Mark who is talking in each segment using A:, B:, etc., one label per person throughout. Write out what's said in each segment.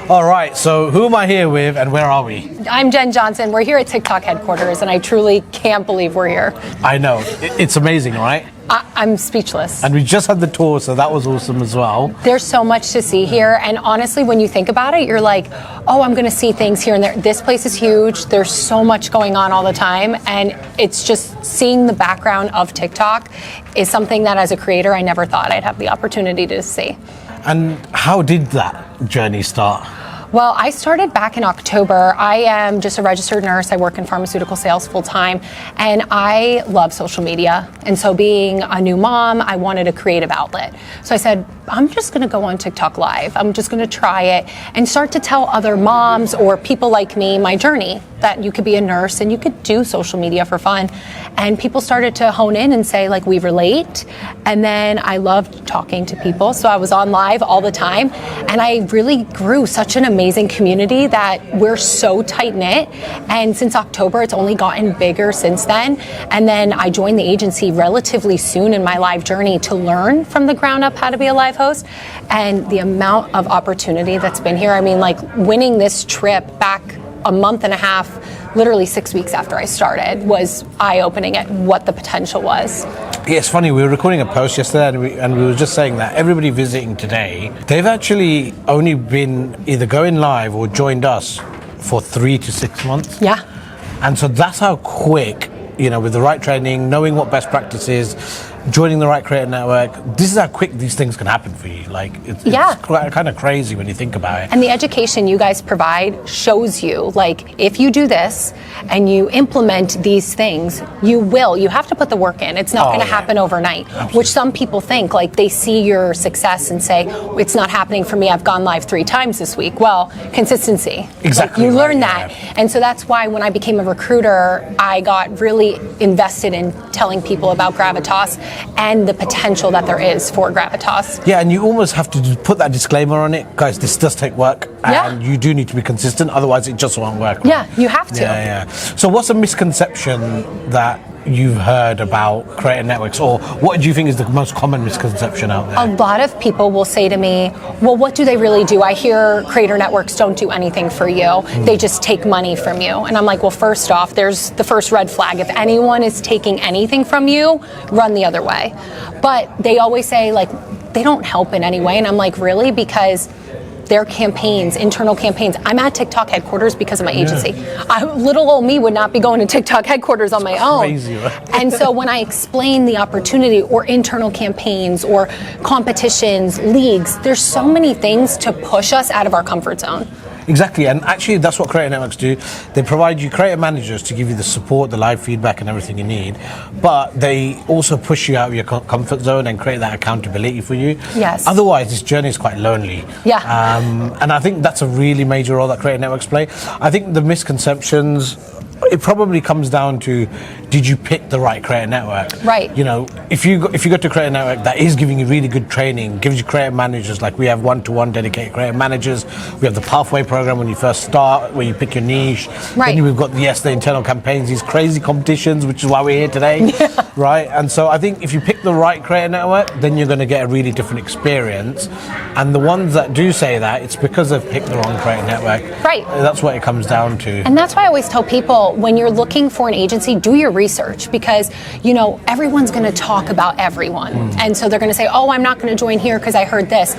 A: All right, so who am I here with and where are we?
B: I'm Jen Johnson. We're here at TikTok headquarters, and I truly can't believe we're here.
A: I know. It's amazing, right?
B: I'm speechless.
A: And we just had the tour, so that was awesome as well.
B: There's so much to see here, and honestly, when you think about it, you're like, oh, I'm going to see things here and there. This place is huge. There's so much going on all the time, and it's just seeing the background of TikTok is something that as a creator, I never thought I'd have the opportunity to see.
A: And how did that journey start?
B: Well, I started back in October. I am just a registered nurse. I work in pharmaceutical sales full time, and I love social media. And so being a new mom, I wanted a creative outlet. So I said, I'm just going to go on TikTok Live. I'm just going to try it and start to tell other moms or people like me my journey, that you could be a nurse and you could do social media for fun. And people started to hone in and say, like, we relate. And then I loved talking to people. So I was on live all the time, and I really grew such an amazing community that we're so tight knit. And since October, it's only gotten bigger since then. And then I joined the agency relatively soon in my live journey to learn from the ground up how to be a live host. And the amount of opportunity that's been here, I mean, like winning this trip back a month and a half, literally 6 weeks after I started, was eye-opening at what the potential was.
A: Yeah, it's funny, we were recording a post yesterday and we were just saying that everybody visiting today, they've actually only been either going live or joined us for 3 to 6 months.
B: Yeah.
A: And so that's how quick, you know, with the right training, knowing what best practice is, joining the right creator network, this is how quick these things can happen for you. Like, it's kind of crazy when you think about it.
B: And the education you guys provide shows you, like, if you do this and you implement these things, you have to put the work in. It's not going to happen overnight. Absolutely. Which some people think, like, they see your success and say, it's not happening for me. I've gone live 3 times this week. Well, consistency.
A: Exactly.
B: Like, you learn that. Yeah. And so that's why when I became a recruiter, I got really invested in telling people about Gravitas and the potential that there is for Gravitas.
A: Yeah, and you almost have to put that disclaimer on it. Guys, this does take work, and you do need to be consistent, otherwise it just won't work. Right?
B: Yeah, you have to.
A: Yeah. So what's a misconception that you've heard about creator networks, or what do you think is the most common misconception out there?
B: A lot of people will say to me, well, what do they really do? I hear creator networks don't do anything for you. They just take money from you. And I'm like, well, first off, there's the first red flag. If anyone is taking anything from you, run the other way. But they always say, like, they don't help in any way. And I'm like, really? Because their campaigns, internal campaigns. I'm at TikTok headquarters because of my agency. Little old me would not be going to TikTok headquarters on my own.
A: Crazy, right?
B: And so when I explain the opportunity or internal campaigns or competitions, leagues, there's so many things to push us out of our comfort zone.
A: Exactly, and actually that's what creator networks do. They provide you creator managers to give you the support, the live feedback and everything you need, but they also push you out of your comfort zone and create that accountability for you.
B: Yes.
A: Otherwise, this journey is quite lonely.
B: Yeah.
A: And I think that's a really major role that creator networks play. I think the misconceptions, it probably comes down to, did you pick the right creator network?
B: Right.
A: You know, if you go to a creator network that is giving you really good training, gives you creator managers, like we have one-to-one dedicated creator managers, we have the pathway program when you first start, where you pick your niche.
B: Right.
A: Then we've got the internal campaigns, these crazy competitions, which is why we're here today. Yeah. Right. And so I think if you pick the right creator network, then you're going to get a really different experience. And the ones that do say that, it's because they've picked the wrong creator network.
B: Right.
A: That's what it comes down to.
B: And that's why I always tell people, when you're looking for an agency, do your research, because, you know, everyone's going to talk about everyone. And so they're going to say, oh, I'm not going to join here because I heard this.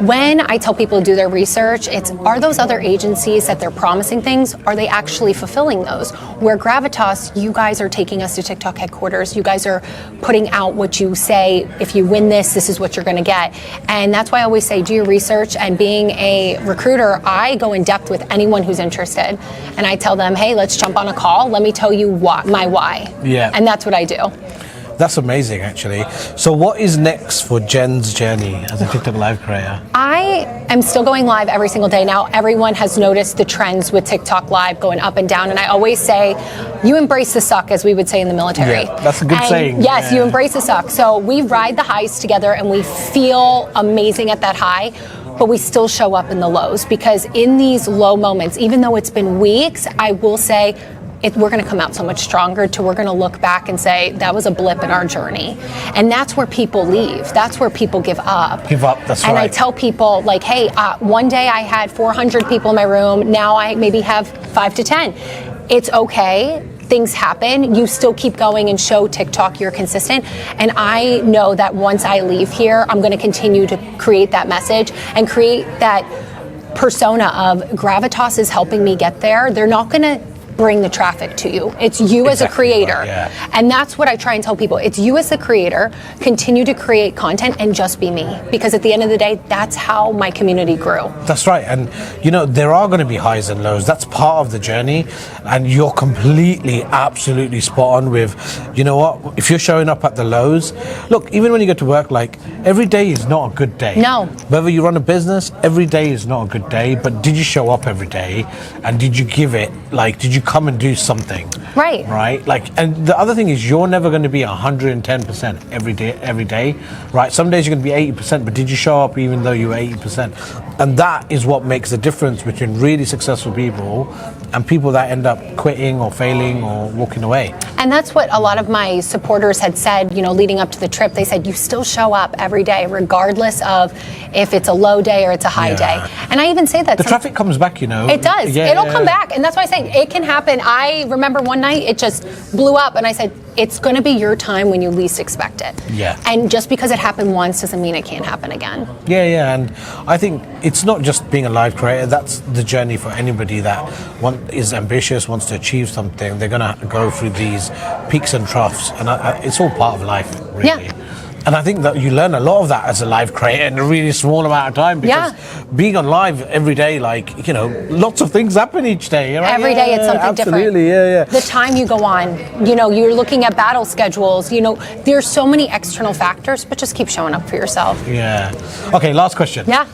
B: When I tell people to do their research, it's, are those other agencies that they're promising things, are they actually fulfilling those? Where Gravitas, you guys are taking us to TikTok headquarters. You guys are putting out what you say, if you win this, this is what you're going to get. And that's why I always say, do your research. And being a recruiter, I go in depth with anyone who's interested. And I tell them, hey, let's jump on a call. Let me tell you my why.
A: Yeah.
B: And that's what I do.
A: That's amazing, actually. So what is next for Jen's journey as a TikTok live creator?
B: I am still going live every single day. Now, everyone has noticed the trends with TikTok live going up and down. And I always say, you embrace the suck, as we would say in the military.
A: Yeah, that's a good saying.
B: Yes, you embrace the suck. So we ride the highs together and we feel amazing at that high. But we still show up in the lows, because in these low moments, even though it's been weeks, I will say, we're going to come out so much stronger. We're going to look back and say that was a blip in our journey, and that's where people leave. That's where people give up.
A: That's
B: and
A: right.
B: I tell people like, hey, one day I had 400 people in my room. Now I maybe have 5 to 10. It's okay. Things happen. You still keep going and show TikTok you're consistent. And I know that once I leave here, I'm going to continue to create that message and create that persona of Gravitas is helping me get there. They're not going to bring the traffic to you. It's you as a creator.
A: Right, yeah.
B: And that's what I try and tell people. It's you as a creator, continue to create content and just be me. Because at the end of the day, that's how my community grew.
A: That's right. And there are going to be highs and lows. That's part of the journey. And you're completely, absolutely spot on with, you know what, if you're showing up at the lows, look, even when you go to work, like every day is not a good day.
B: No.
A: Whether you run a business, every day is not a good day, but did you show up every day? And did you give it, did you come and do something? Right. And the other thing is you're never going to be 110% every day, right? Some days you're going to be 80%, but did you show up even though you were 80%? And that is what makes the difference between really successful people and people that end up quitting or failing or walking away.
B: And that's what a lot of my supporters had said, leading up to the trip. They said, you still show up every day, regardless of if it's a low day or it's a high day. And I even say that.
A: The traffic comes back,
B: It does. It'll come back. And that's why I say it can happen. I remember one night it just blew up and I said, it's going to be your time when you least expect it.
A: Yeah.
B: And just because it happened once doesn't mean it can't happen again.
A: Yeah. And I think it's not just being a live creator. That's the journey for anybody that is ambitious, wants to achieve something. They're going to go through these peaks and troughs. And it's all part of life, really.
B: Yeah.
A: And I think that you learn a lot of that as a live creator in a really small amount of time because being on live every day, lots of things happen each day. Right?
B: Every day it's something different.
A: Absolutely, yeah.
B: The time you go on, you're looking at battle schedules, there's so many external factors, but just keep showing up for yourself.
A: Yeah. Okay, last question.
B: Yeah.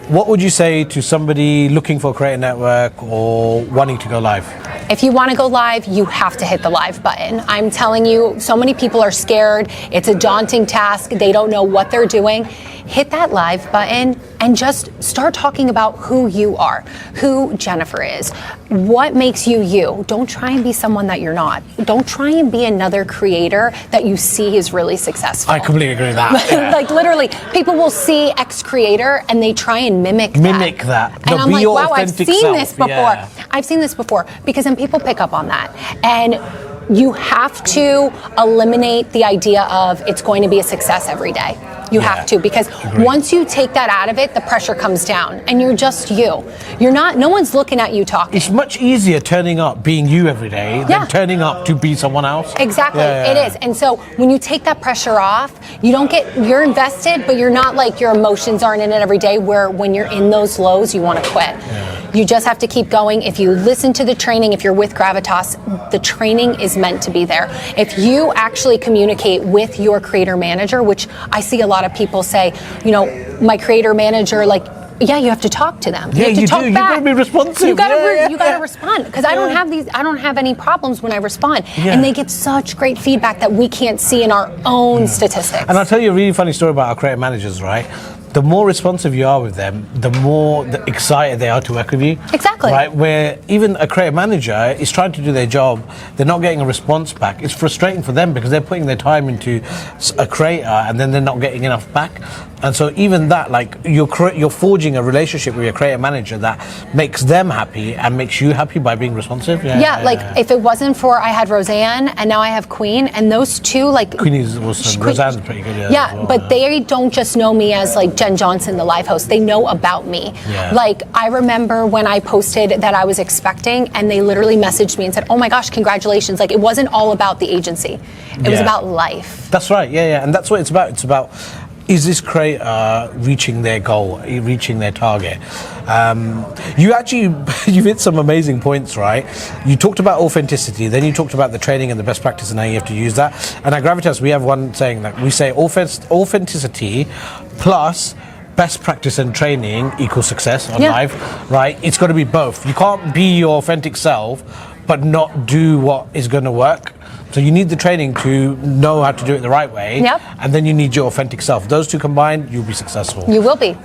A: What would you say to somebody looking for a creator network or wanting to go live?
B: If you want to go live, you have to hit the live button. I'm telling you, so many people are scared. It's a daunting task. They don't know what they're doing. Hit that live button and just start talking about who you are, who Jennifer is, what makes you you. Don't try and be someone that you're not. Don't try and be another creator that you see is really successful.
A: I completely agree with that. Yeah.
B: Literally, people will see X creator and they try and mimic that. And I'm like, wow, I've seen this before. Yeah. I've seen this before because then people pick up on that. And you have to eliminate the idea of it's going to be a success every day. You have to, because once you take that out of it, the pressure comes down and you're just you. You're not, no one's looking at you talking.
A: It's much easier turning up being you every day than turning up to be someone else.
B: Exactly, it is. And so when you take that pressure off, you're invested, but you're not like your emotions aren't in it every day where when you're in those lows, you want to quit. Yeah. You just have to keep going. If you listen to the training, if you're with Gravitas, the training is meant to be there. If you actually communicate with your creator manager, which I see a lot of people say, my creator manager, you have to talk to them.
A: Yeah,
B: you have to talk back.
A: You gotta be responsive.
B: You gotta respond because I don't have any problems when I respond, and they get such great feedback that we can't see in our own statistics.
A: And I'll tell you a really funny story about our creator managers, right? The more responsive you are with them, the more excited they are to work with you.
B: Exactly.
A: Right? Where even a creative manager is trying to do their job, they're not getting a response back. It's frustrating for them because they're putting their time into a creator and then they're not getting enough back. And so even that, you're forging a relationship with your creative manager that makes them happy and makes you happy by being responsive.
B: If it wasn't for, I had Roseanne and now I have Queen, and those two,
A: Queen is awesome. Roseanne's pretty good.
B: But they don't just know me as Jen Johnson, the live host. They know about me. I remember when I posted that I was expecting and they literally messaged me and said, oh my gosh, congratulations. It wasn't all about the agency. It was about life.
A: That's right. And that's what it's about. It's about, is this creator reaching their goal, reaching their target? You hit some amazing points, right? You talked about authenticity, then you talked about the training and the best practice and how you have to use that. And at Gravitas, we have one saying that we say authenticity plus best practice and training equals success on live, right? It's got to be both. You can't be your authentic self, but not do what is going to work. So you need the training to know how to do it the right way, and then you need your authentic self. Those two combined, you'll be successful.
B: You will be.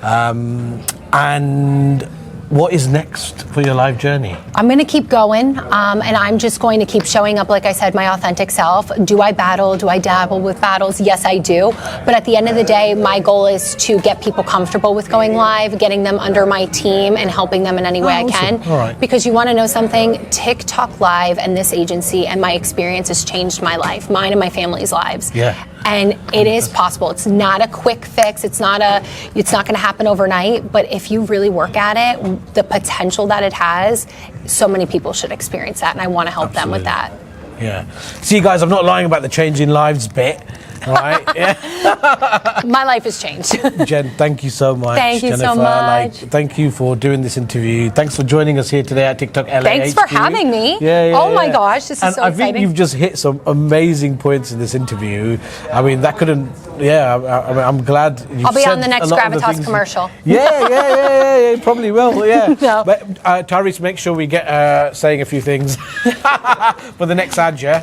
A: And what is next for your live journey?
B: I'm going to keep going, and I'm just going to keep showing up, like I said, my authentic self. Do I battle? Do I dabble with battles? Yes, I do. But at the end of the day, my goal is to get people comfortable with going live, getting them under my team, and helping them in any way I can.
A: All right.
B: Because you want to know something? TikTok Live and this agency and my experience has changed my life, mine and my family's lives.
A: Yeah.
B: And it is possible. It's not a quick fix. It's not going to happen overnight. But if you really work at it, the potential that it has, so many people should experience that. And I want to help them with that.
A: Yeah. See, guys, I'm not lying about the changing lives bit. All right. Yeah.
B: My life has changed.
A: Jen, thank you so much.
B: Thank you so
A: Jennifer.
B: much.
A: Thank you for doing this interview. Thanks for joining us here today at TikTok LA.
B: Thanks for having me. Oh my gosh, this is so
A: I
B: exciting.
A: think you've just hit some amazing points in this interview. I mean, that couldn't. Yeah, I mean, I'm glad.
B: I'll be on the next Gravitas commercial.
A: Yeah, probably will. Yeah.
B: No.
A: But Tyrese, make sure we get saying a few things for the next ad. Yeah.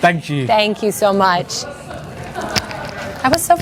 A: Thank you.
B: Thank you so much. That was so fun.